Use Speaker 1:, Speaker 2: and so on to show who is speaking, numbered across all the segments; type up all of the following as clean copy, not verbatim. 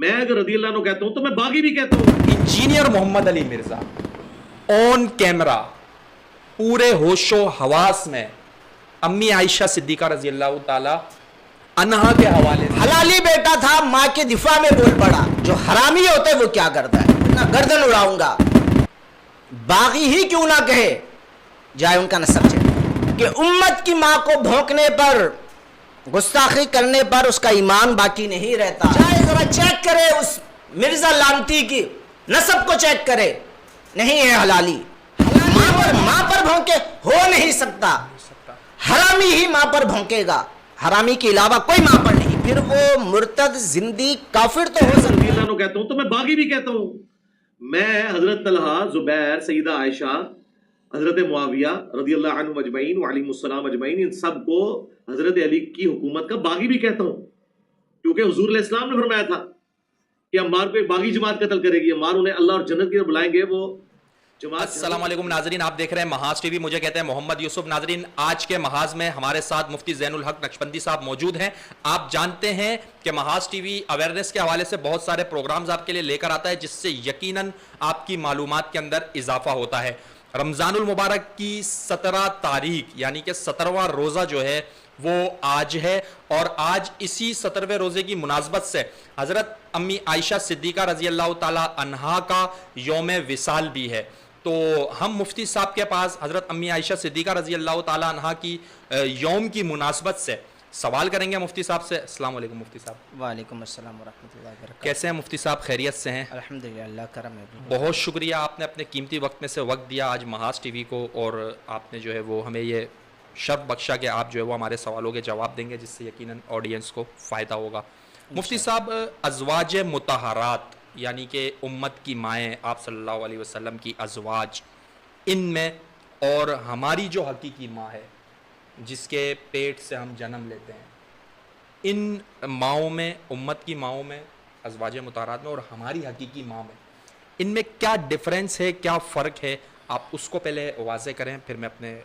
Speaker 1: میں اگر رضی اللہ عنہ کہتا ہوں تو میں باغی بھی کہتا ہوں.
Speaker 2: انجینئر محمد علی مرزا آن کیمرہ پورے ہوش و حواس میں امی عائشہ صدیقہ رضی اللہ تعالی عنہا کے حوالے سے
Speaker 3: حلالی بیٹا تھا، ماں کے دفاع میں بول پڑا. جو حرامی ہوتے وہ کیا کرتا ہے، اتنا گردن اڑاؤں گا. باغی ہی کیوں نہ کہے، جائے ان کا نسب چیک کہ امت کی ماں کو بھونکنے پر، گستاخی کرنے پر اس کا ایمان باقی نہیں رہتا. چاہے ذرا چیک کرے اس مرزا لانتی کی نسب کو، چیک کرے، نہیں ہے حلالی. ماں پر بھونکے ہو نہیں سکتا. حرامی ہی ماں پر بھونکے گا، حرامی کے علاوہ کوئی ماں پر نہیں. پھر وہ مرتد، زندی، کافر تو ہو سکتا
Speaker 1: رضی اللہ عنہ کہتا ہوں تو میں باغی بھی کہتا ہوں. میں حضرت طلحہ، زبیر، سیدہ عائشہ، حضرت معاویہ رضی اللہ عنہ اجمعین وعلیہم السلام اجمعین، ان سب کو حضرت علی کی حکومت کا باغی بھی کہتا ہوں. کیونکہ حضور علیہ السلام نے فرمایا تھا کہ عمار کو ایک باغی جماعت قتل کرے گی، عمار انہیں اللہ اور جنت کی طرف بلائیں گے. وہ جماعت.
Speaker 2: السلام علیکم ناظرین، آپ دیکھ رہے ہیں محاذ ٹی وی. مجھے کہتے ہیں محمد یوسف. ناظرین، آج کے محاذ میں ہمارے ساتھ مفتی زین الحق نقشبندی صاحب موجود ہیں. آپ جانتے ہیں کہ محاذ ٹی وی اویئرنیس کے حوالے سے بہت سارے پروگرامز آپ کے لیے لے کر آتا ہے، جس سے یقیناً آپ کی معلومات کے اندر اضافہ ہوتا ہے. رمضان المبارک کی 17 تاریخ یعنی کہ 17واں روزہ جو ہے وہ آج ہے، اور آج اسی 17ویں روزے کی مناسبت سے حضرت امی عائشہ صدیقہ رضی اللہ تعالی عنہا کا یوم وصال بھی ہے. تو ہم مفتی صاحب کے پاس حضرت امی عائشہ صدیقہ رضی اللہ تعالی عنہا کی یوم کی مناسبت سے سوال کریں گے مفتی صاحب سے. السلام علیکم مفتی صاحب.
Speaker 3: وعلیکم السلام ورحمۃ اللہ وبرکاتہ.
Speaker 2: کیسے ہیں مفتی صاحب؟ خیریت سے ہیں؟
Speaker 3: الحمدللہ، اللہ کرم ہے.
Speaker 2: بہت شکریہ، آپ نے اپنے قیمتی وقت میں سے وقت دیا آج محاذ ٹی وی کو، اور آپ نے جو ہے وہ ہمیں یہ شرف بخشا کہ آپ جو ہے وہ ہمارے سوالوں کے جواب دیں گے، جس سے یقیناً آڈینس کو فائدہ ہوگا. مفتی صاحب، ازواج مطہرات یعنی کہ امت کی مائیں، آپ صلی اللہ علیہ وسلم کی ازواج، ان میں اور ہماری جو حقیقی ماں ہے جس کے پیٹ سے ہم جنم لیتے ہیں، ان ماؤں میں، امت کی ماؤں میں، ازواج مطہرات میں اور ہماری حقیقی ماں میں، ان میں کیا ڈیفرنس ہے، کیا فرق ہے؟ آپ اس کو پہلے واضح کریں، پھر میں اپنے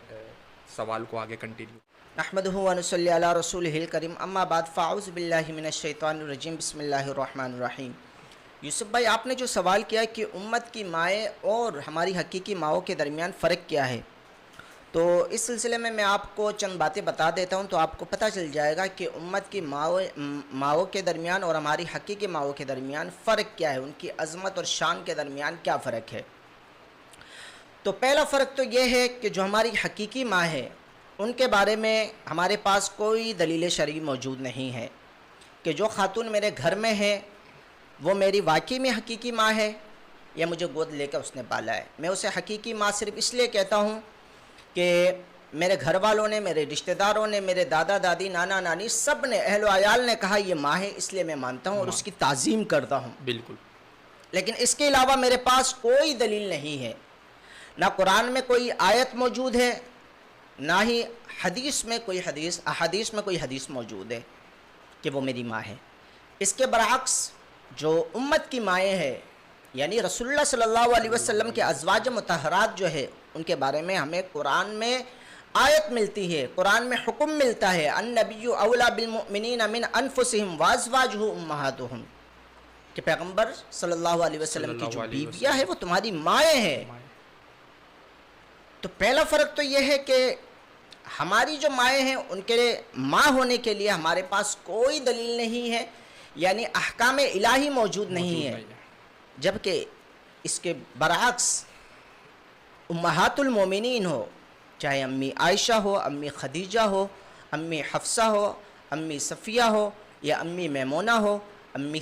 Speaker 2: سوال کو آگے کنٹینیو.
Speaker 3: نحمدہ و نصلی علی رسولہ الکریم، اما بعد، فاعوذ باللہ من الشیطان الرجیم، بسم اللہ الرحمن الرحیم. یوسف بھائی، آپ نے جو سوال کیا کہ امت کی مائیں اور ہماری حقیقی ماؤں کے درمیان فرق کیا ہے، تو اس سلسلے میں آپ کو چند باتیں بتا دیتا ہوں، تو آپ کو پتہ چل جائے گا کہ امت کی ماؤں کے درمیان اور ہماری حقیقی ماؤں کے درمیان فرق کیا ہے، ان کی عظمت اور شان کے درمیان کیا فرق ہے. تو پہلا فرق تو یہ ہے کہ جو ہماری حقیقی ماں ہے، ان کے بارے میں ہمارے پاس کوئی دلیل شرعی موجود نہیں ہے کہ جو خاتون میرے گھر میں ہے وہ میری واقعی میں حقیقی ماں ہے یا مجھے گود لے کر اس نے پالا ہے. میں اسے حقیقی ماں صرف اس لیے کہتا ہوں کہ میرے گھر والوں نے، میرے رشتہ داروں نے، میرے دادا دادی، نانا نانی، سب نے، اہل و عیال نے کہا یہ ماں ہے، اس لیے میں مانتا ہوں اور اس کی تعظیم کرتا ہوں.
Speaker 2: بالکل.
Speaker 3: لیکن اس کے علاوہ میرے پاس کوئی دلیل نہیں ہے، نہ قرآن میں کوئی آیت موجود ہے، نہ ہی حدیث میں کوئی احادیث میں کوئی حدیث موجود ہے کہ وہ میری ماں ہے. اس کے برعکس جو امت کی مائیں ہیں، یعنی رسول اللہ صلی اللہ علیہ وسلم کے ازواج مطہرات جو ہے، ان کے بارے میں ہمیں قرآن میں آیت ملتی ہے، قرآن میں حکم ملتا ہے، النبی اولا بالمؤمنین من انفسہم وازواجہ امہاتہم، کہ پیغمبر صلی اللہ علیہ وسلم کی جو بیویاں ہیں وہ تمہاری مائیں ہیں. تو پہلا فرق تو یہ ہے کہ ہماری جو مائیں ہیں ان کے ماں ہونے کے لیے ہمارے پاس کوئی دلیل نہیں ہے، یعنی احکام الہی موجود نہیں ہے. جبکہ اس کے برعکس امہات المومنین ہو، چاہے امی عائشہ ہو، امی خدیجہ ہو، امی حفصہ ہو، امی صفیہ ہو، یا امی میمونہ ہو، امی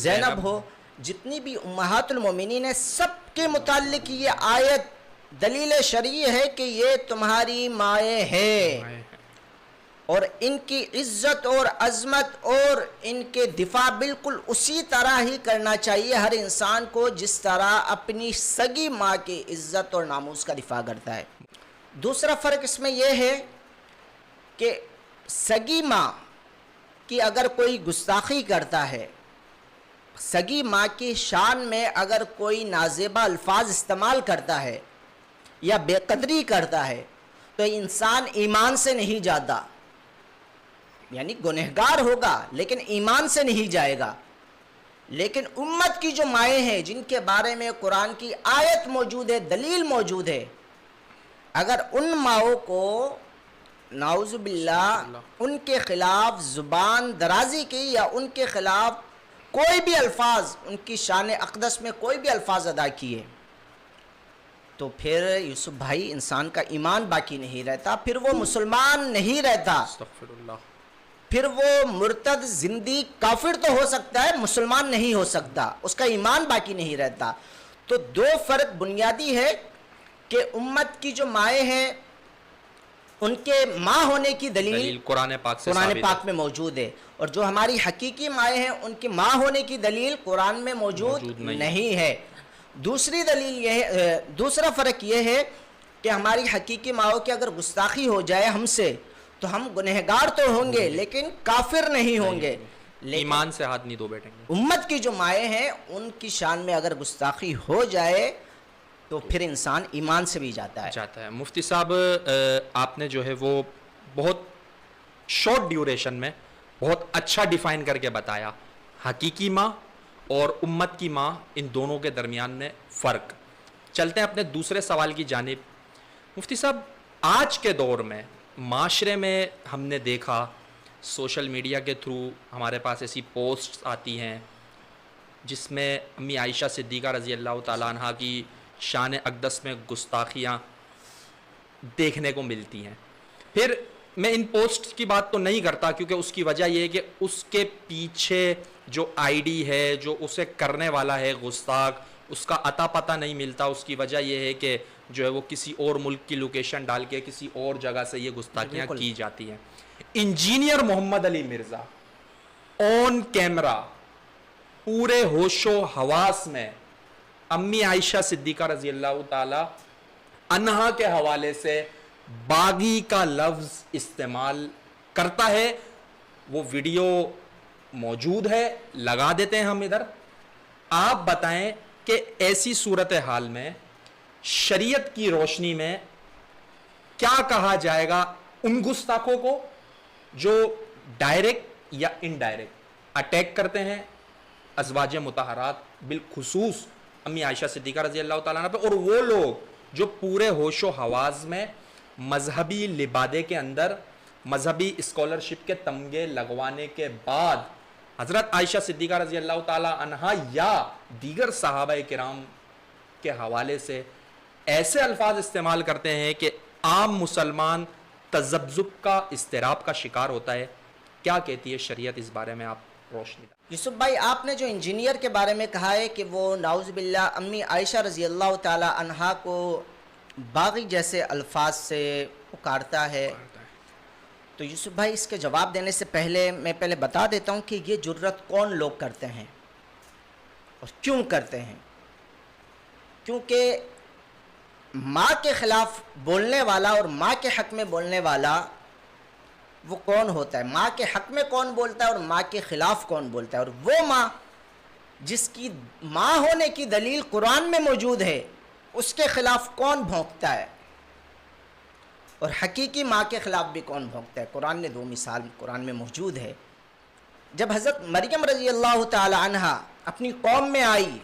Speaker 3: زینب ہو، جتنی بھی امہات المومنین ہیں، سب کے متعلق یہ آیت دلیل شرعی ہے کہ یہ تمہاری مائیں ہیں، اور ان کی عزت اور عظمت اور ان کے دفاع بالکل اسی طرح ہی کرنا چاہیے ہر انسان کو جس طرح اپنی سگی ماں کی عزت اور ناموس کا دفاع کرتا ہے. دوسرا فرق اس میں یہ ہے کہ سگی ماں کی اگر کوئی گستاخی کرتا ہے، سگی ماں کی شان میں اگر کوئی نازیبہ الفاظ استعمال کرتا ہے یا بے قدری کرتا ہے، تو انسان ایمان سے نہیں جاتا، یعنی گنہگار ہوگا لیکن ایمان سے نہیں جائے گا. لیکن امت کی جو مائیں ہیں جن کے بارے میں قرآن کی آیت موجود ہے، دلیل موجود ہے، اگر ان ماؤں کو نعوذ باللہ ان کے خلاف زبان درازی کی یا ان کے خلاف کوئی بھی الفاظ، ان کی شان اقدس میں کوئی بھی الفاظ ادا کیے، تو پھر یوسف بھائی انسان کا ایمان باقی نہیں رہتا، پھر وہ مسلمان نہیں رہتا،
Speaker 2: استغفر اللہ،
Speaker 3: پھر وہ مرتد زندیق کافر تو ہو سکتا ہے، مسلمان نہیں ہو سکتا، اس کا ایمان باقی نہیں رہتا۔ تو دو فرق بنیادی ہے کہ امت کی جو مائیں ہیں ان کے ماں ہونے کی دلیل
Speaker 2: قرآن پاک سے
Speaker 3: قرآن
Speaker 2: ثابت
Speaker 3: پاک
Speaker 2: ہے،
Speaker 3: میں موجود ہے، اور جو ہماری حقیقی مائیں ہیں ان کی ماں ہونے کی دلیل قرآن میں موجود نہیں ہے۔ دوسری دلیل یہ ہے، دوسرا فرق یہ ہے کہ ہماری حقیقی ماؤں کی اگر گستاخی ہو جائے ہم سے تو ہم گنہگار تو ہوں گے لیکن کافر نہیں ہوں گے، لیکن
Speaker 2: ایمان سے ہاتھ نہیں دھو بیٹھیں گے۔
Speaker 3: امت کی جو مائیں ہیں ان کی شان میں اگر گستاخی ہو جائے تو پھر انسان ایمان سے بھی جاتا ہے۔
Speaker 2: مفتی صاحب آپ نے جو ہے وہ بہت شارٹ ڈیوریشن میں بہت اچھا ڈیفائن کر کے بتایا حقیقی ماں اور امت کی ماں، ان دونوں کے درمیان میں فرق۔ چلتے ہیں اپنے دوسرے سوال کی جانب۔ مفتی صاحب، آج کے دور میں معاشرے میں ہم نے دیکھا سوشل میڈیا کے تھرو ہمارے پاس ایسی پوسٹس آتی ہیں جس میں امی عائشہ صدیقہ رضی اللہ تعالیٰ عنہ کی شان اقدس میں گستاخیاں دیکھنے کو ملتی ہیں۔ پھر میں ان پوسٹ کی بات تو نہیں کرتا کیونکہ اس کی وجہ یہ ہے کہ اس کے پیچھے جو آئی ڈی ہے، جو اسے کرنے والا ہے گستاخ، اس کا عطا پتہ نہیں ملتا۔ اس کی وجہ یہ ہے کہ جو ہے وہ کسی اور ملک کی لوکیشن ڈال کے کسی اور جگہ سے یہ گستاخیاں کی جاتی ہیں۔ انجینئر محمد علی مرزا آن کیمرہ پورے ہوش و حواس میں امی عائشہ صدیقہ رضی اللہ تعالی عنہا کے حوالے سے باغی کا لفظ استعمال کرتا ہے۔ وہ ویڈیو موجود ہے، لگا دیتے ہیں ہم ادھر۔ آپ بتائیں کہ ایسی صورتحال میں شریعت کی روشنی میں کیا کہا جائے گا ان گستاخوں کو جو ڈائریکٹ یا انڈائریکٹ اٹیک کرتے ہیں ازواج مطہرات، بالخصوص امی عائشہ صدیقہ رضی اللہ تعالیٰ عنہ پہ، اور وہ لوگ جو پورے ہوش و حواس میں مذہبی لبادے کے اندر مذہبی اسکالرشپ کے تمغے لگوانے کے بعد حضرت عائشہ صدیقہ رضی اللہ تعالیٰ عنہا یا دیگر صحابہ کرام کے حوالے سے ایسے الفاظ استعمال کرتے ہیں کہ عام مسلمان تذبذب کا، اضطراب کا شکار ہوتا ہے۔ کیا کہتی ہے شریعت اس بارے میں؟ آپ روشنی ڈالیں۔
Speaker 3: یوسف بھائی، آپ نے جو انجینئر کے بارے میں کہا ہے کہ وہ نعوذ باللہ امی عائشہ رضی اللہ تعالی عنہا کو باغی جیسے الفاظ سے پکارتا ہے، تو یوسف بھائی اس کے جواب دینے سے پہلے میں بتا دیتا ہوں کہ یہ جرت کون لوگ کرتے ہیں اور کیوں کرتے ہیں۔ کیونکہ ماں کے خلاف بولنے والا اور ماں کے حق میں بولنے والا وہ کون ہوتا ہے؟ ماں کے حق میں کون بولتا ہے اور ماں کے خلاف کون بولتا ہے؟ اور وہ ماں جس کی ماں ہونے کی دلیل قرآن میں موجود ہے، اس کے خلاف کون بھونکتا ہے؟ اور حقیقی ماں کے خلاف بھی کون بھونکتا ہے؟ قرآن نے دو مثال قرآن میں موجود ہے۔ جب حضرت مریم رضی اللہ تعالی عنہا اپنی قوم میں آئی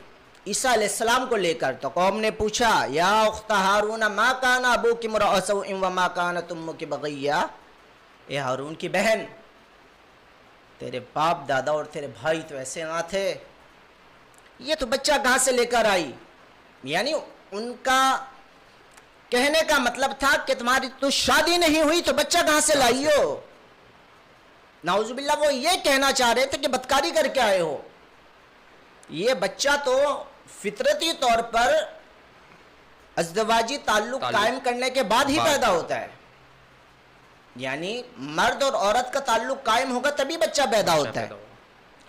Speaker 3: عیسیٰ علیہ السلام کو لے کر، تو قوم نے پوچھا یا اخت ہارون ما کان ابوک امرأ سوء وما کانت امک بغیہ، اے ہارون کی بہن، تیرے باپ دادا اور تیرے بھائی تو ایسے نہ تھے، یہ تو بچہ کہاں سے لے کر آئی؟ یعنی ان کا کہنے کا مطلب تھا کہ تمہاری تو شادی نہیں ہوئی تو بچہ کہاں سے لائی ہو؟ نعوذ باللہ وہ یہ کہنا چاہ رہے تھے کہ بدکاری کر کے آئے ہو، یہ بچہ تو فطرتی طور پر ازدواجی تعلق قائم کرنے کے بعد ہی پیدا ہوتا ہے، یعنی مرد اور عورت کا تعلق قائم ہوگا تبھی بچہ پیدا ہوتا ہے،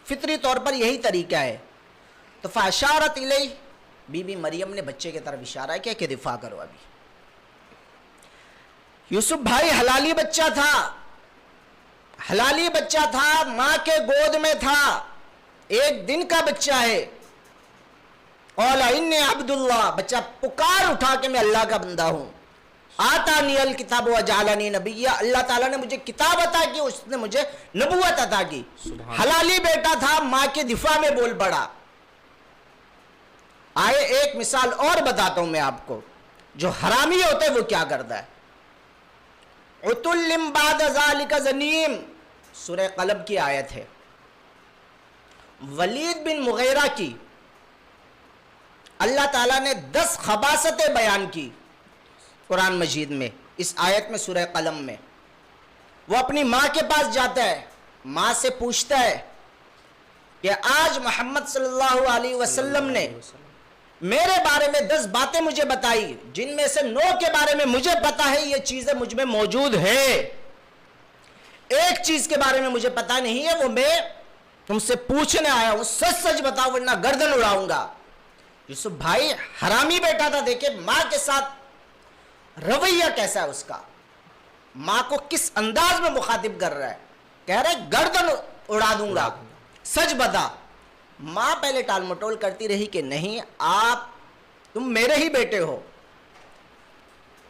Speaker 3: فطری طور پر یہی طریقہ ہے۔ تو فاشارت الیہ، بی بی مریم نے بچے کی طرف اشارہ کیا کہ دفاع کرو۔ ابھی یوسف بھائی حلالی بچہ تھا، حلالی بچہ تھا، ماں کے گود میں تھا، ایک دن کا بچہ ہے۔ قال انی عبد اللہ، بچہ پکار اٹھا کہ میں اللہ کا بندہ ہوں۔ آتانی الکتاب وجعلنی نبیہ، اللہ تعالیٰ نے مجھے کتاب عطا کی، اس نے مجھے نبوت عطا کی. حلالی بیٹا تھا، ماں کے دفاع میں بول پڑا. آئے ایک مثال اور بتاتا ہوں میں آپ کو، جو حرامی ہوتے ہیں وہ کیا کرتا ہے. عتل بعد ذالک زنیم، سورہ قلب کی آیت ہے. ولید بن مغیرہ کی اللہ تعالیٰ نے 10 خباثتیں بیان کی قرآن مجید میں، اس آیت میں سورہ قلم میں. وہ اپنی ماں کے پاس جاتا ہے، ماں سے پوچھتا ہے کہ آج محمد صلی اللہ علیہ وسلم نے میرے بارے میں 10 باتیں مجھے بتائی، جن میں سے 9 کے بارے میں مجھے پتا ہے یہ چیزیں مجھ میں موجود ہے، ایک چیز کے بارے میں مجھے پتا نہیں ہے، وہ میں تم سے پوچھنے آیا ہوں، سچ سچ بتاؤ ورنہ گردن اڑاؤں گا. یوسف بھائی حرامی بیٹا تھا، دیکھیں ماں کے ساتھ رویہ کیسا ہے اس کا، ماں کو کس انداز میں مخاطب کر رہا ہے. کہہ رہا ہے گردن اڑا دوں گا، سچ بتا. ماں پہلے ٹال مٹول کرتی رہی کہ نہیں تم میرے ہی بیٹے ہو.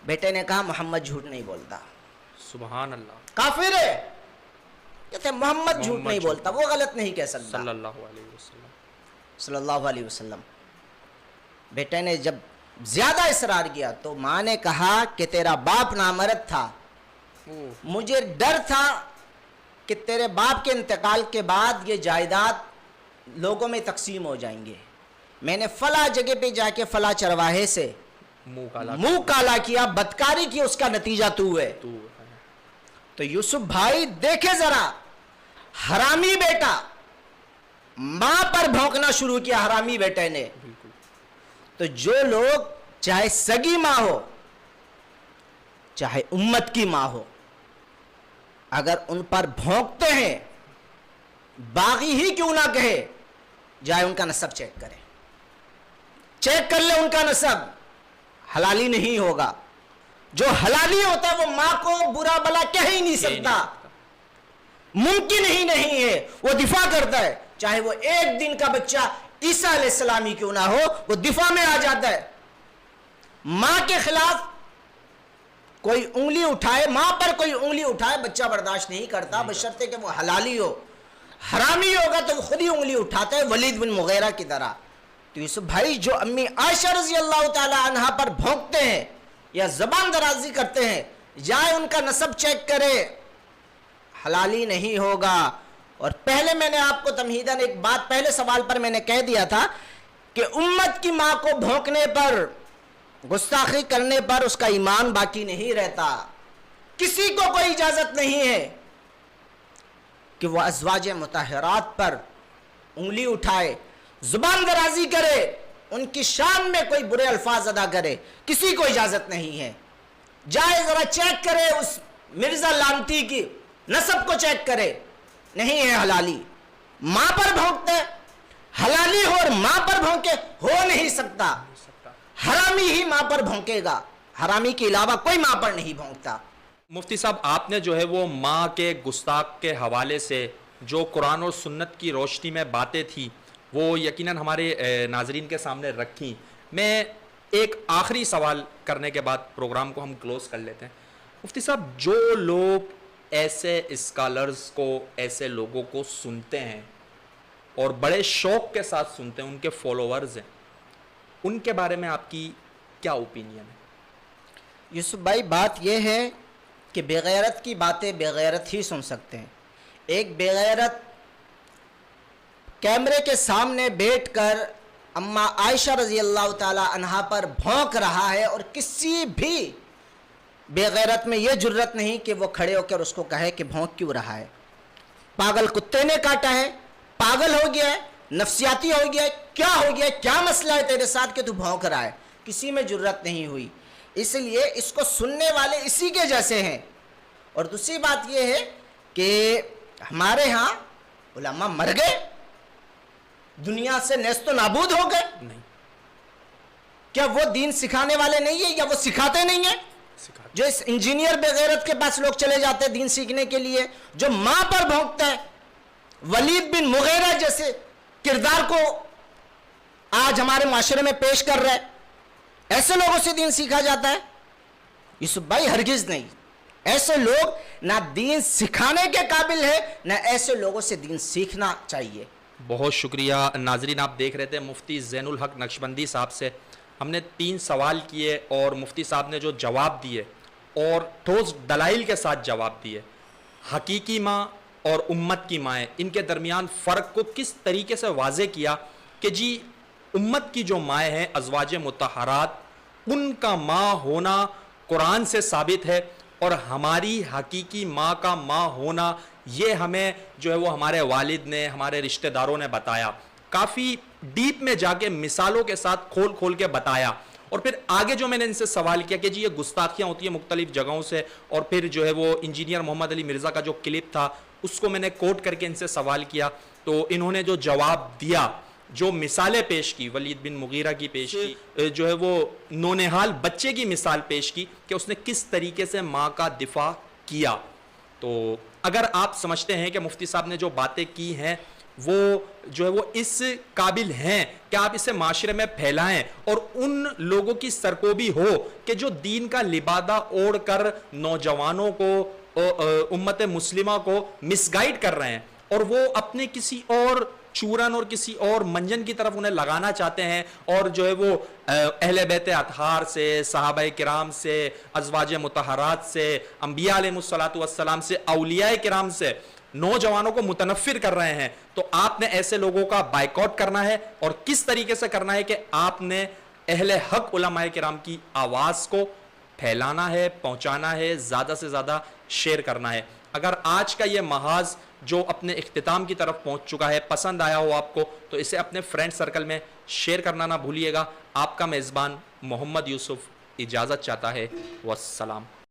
Speaker 3: بیٹے نے کہا محمد جھوٹ نہیں بولتا.
Speaker 2: سبحان اللہ.
Speaker 3: کافر ہے، کہتے محمد جھوٹ نہیں بولتا، وہ غلط نہیں کہہ سکتا.
Speaker 2: صلی اللہ علیہ وسلم.
Speaker 3: صلی اللہ علیہ وسلم. بیٹے نے جب زیادہ اصرار کیا تو ماں نے کہا کہ تیرا باپ نامرد تھا، مجھے ڈر تھا کہ تیرے باپ کے انتقال کے بعد یہ جائیداد لوگوں میں تقسیم ہو جائیں گے. میں نے فلاں جگہ پہ جا کے فلاں چرواہے سے منہ کالا کیا، بدکاری کی، اس کا نتیجہ تو ہے. تو یوسف بھائی دیکھے ذرا، حرامی بیٹا ماں پر بھونکنا شروع کیا حرامی بیٹے نے. تو جو لوگ چاہے سگی ماں ہو چاہے امت کی ماں ہو، اگر ان پر بھونکتے ہیں، باغی ہی کیوں نہ کہے، جائے ان کا نسب چیک کرے، چیک کر لے ان کا نسب، حلالی نہیں ہوگا. جو حلالی ہوتا ہے وہ ماں کو برا بلا کہہ ہی نہیں سکتا، ممکن ہی نہیں ہے. وہ دفاع کرتا ہے، چاہے وہ ایک دن کا بچہ عیسیٰ علیہ السلام ہی کیوں نہ ہو، وہ دفاع میں آ جاتا ہے. ماں کے خلاف کوئی انگلی اٹھائے، ماں پر کوئی انگلی اٹھائے، بچہ برداشت نہیں کرتا، بشرطے کہ وہ حلالی ہو. حرامی ہوگا تو وہ خود ہی انگلی اٹھاتا ہے، ولید بن مغیرہ کی طرح. تو یوسف بھائی جو امی عائشہ رضی اللہ تعالی عنہا پر بھونکتے ہیں یا زبان درازی کرتے ہیں، جائے ان کا نسب چیک کرے، حلالی نہیں ہوگا. اور پہلے میں نے آپ کو تمہیداً ایک بات پہلے سوال پر میں نے کہہ دیا تھا کہ امت کی ماں کو بھونکنے پر، گستاخی کرنے پر اس کا ایمان باقی نہیں رہتا. کسی کو کوئی اجازت نہیں ہے کہ وہ ازواج مطہرات پر انگلی اٹھائے، زبان درازی کرے، ان کی شان میں کوئی برے الفاظ ادا کرے، کسی کو اجازت نہیں ہے. جائے ذرا چیک کرے اس مرزا لانتی کی نسب کو چیک کرے، نہیں ہے حلالی. ماں پر بھونکتے، حلالی ہو اور ماں پر بھونکے، ہو نہیں سکتا. حرامی ہی ماں پر بھونکے گا، حرامی کے علاوہ کوئی ماں پر نہیں بھونکتا.
Speaker 2: مفتی صاحب آپ نے جو ہے وہ ماں کے گستاخ کے حوالے سے جو قرآن اور سنت کی روشنی میں باتیں تھی وہ یقیناً ہمارے ناظرین کے سامنے رکھی. میں ایک آخری سوال کرنے کے بعد پروگرام کو ہم کلوز کر لیتے ہیں. مفتی صاحب جو لوگ ایسے اسکالرز کو، ایسے لوگوں کو سنتے ہیں اور بڑے شوق کے ساتھ سنتے ہیں، ان کے فالوورز ہیں، ان کے بارے میں آپ کی کیا اوپینین ہے؟
Speaker 3: یوسف بھائی بات یہ ہے کہ بغیرت کی باتیں بغیرت ہی سن سکتے ہیں. ایک بغیرت کیمرے کے سامنے بیٹھ کر اما عائشہ رضی اللہ تعالی عنہا پر بھونک رہا ہے، اور کسی بھی بغیرت میں یہ جرت نہیں کہ وہ کھڑے ہو کر اس کو کہے کہ بھونک کیوں رہا ہے، پاگل کتے نے کاٹا ہے، پاگل ہو گیا ہے، نفسیاتی ہو گیا ہے، کیا ہو گیا ہے، کیا مسئلہ ہے تیرے ساتھ کہ تو بھونک رہا ہے. کسی میں جرت نہیں ہوئی. اس لیے اس کو سننے والے اسی کے جیسے ہیں. اور دوسری بات یہ ہے کہ ہمارے ہاں علماء مر گئے، دنیا سے نیست و نابود ہو گئے.
Speaker 2: نہیں.
Speaker 3: کیا وہ دین سکھانے والے نہیں ہیں یا وہ سکھاتے نہیں ہیں؟ جو اس انجینئر بغیرت کے پاس لوگ چلے جاتے ہیں دین سیکھنے کے لیے، جو ماں پر بھونکتا ہے، ولید بن مغیرہ جیسے کردار کو آج ہمارے معاشرے میں پیش کر رہا ہے، ایسے لوگوں سے دین سیکھا جاتا ہے. یوسف بھائی ہرگز نہیں. ایسے لوگ نہ دین سکھانے کے قابل ہے، نہ ایسے لوگوں سے دین سیکھنا چاہیے.
Speaker 2: بہت شکریہ. ناظرین آپ دیکھ رہے تھے مفتی زین الحق نقشبندی صاحب سے ہم نے 3 سوال کیے اور مفتی صاحب نے جو جواب دیے اور ٹھوس دلائل کے ساتھ جواب دیے. حقیقی ماں اور امت کی مائیں، ان کے درمیان فرق کو کس طریقے سے واضح کیا کہ جی امت کی جو مائیں ہیں ازواج مطہرات، ان کا ماں ہونا قرآن سے ثابت ہے، اور ہماری حقیقی ماں کا ماں ہونا یہ ہمیں جو ہے وہ ہمارے والد نے، ہمارے رشتہ داروں نے بتایا. کافی ڈیپ میں جا کے مثالوں کے ساتھ کھول کھول کے بتایا. اور پھر آگے جو میں نے ان سے سوال کیا کہ جی یہ گستاخیاں ہوتی ہیں مختلف جگہوں سے، اور پھر جو ہے وہ انجینئر محمد علی مرزا کا جو کلپ تھا اس کو میں نے کوٹ کر کے ان سے سوال کیا، تو انہوں نے جو جواب دیا، جو مثالیں پیش کی، ولید بن مغیرہ کی پیش کی، جو ہے وہ نونہال بچے کی مثال پیش کی کہ اس نے کس طریقے سے ماں کا دفاع کیا. تو اگر آپ سمجھتے ہیں کہ مفتی صاحب نے جو باتیں کی ہیں وہ جو ہے وہ اس قابل ہیں کہ آپ اسے معاشرے میں پھیلائیں اور ان لوگوں کی سرکوبی ہو کہ جو دین کا لبادہ اوڑھ کر نوجوانوں کو، امت مسلمہ کو مس گائیڈ کر رہے ہیں اور وہ اپنے کسی اور چورن اور کسی اور منجن کی طرف انہیں لگانا چاہتے ہیں، اور جو ہے وہ اہل بیت اطہار سے، صحابہ کرام سے، ازواج مطہرات سے، انبیاء علیہ السلام سے، اولیاء کرام سے نوجوانوں کو متنفر کر رہے ہیں. تو آپ نے ایسے لوگوں کا بائیکاٹ کرنا ہے، اور کس طریقے سے کرنا ہے کہ آپ نے اہل حق علماء کرام کی آواز کو پھیلانا ہے، پہنچانا ہے، زیادہ سے زیادہ شیئر کرنا ہے. اگر آج کا یہ محاذ جو اپنے اختتام کی طرف پہنچ چکا ہے پسند آیا ہو آپ کو، تو اسے اپنے فرینڈ سرکل میں شیئر کرنا نہ بھولیے گا. آپ کا میزبان محمد یوسف اجازت چاہتا ہے. والسلام.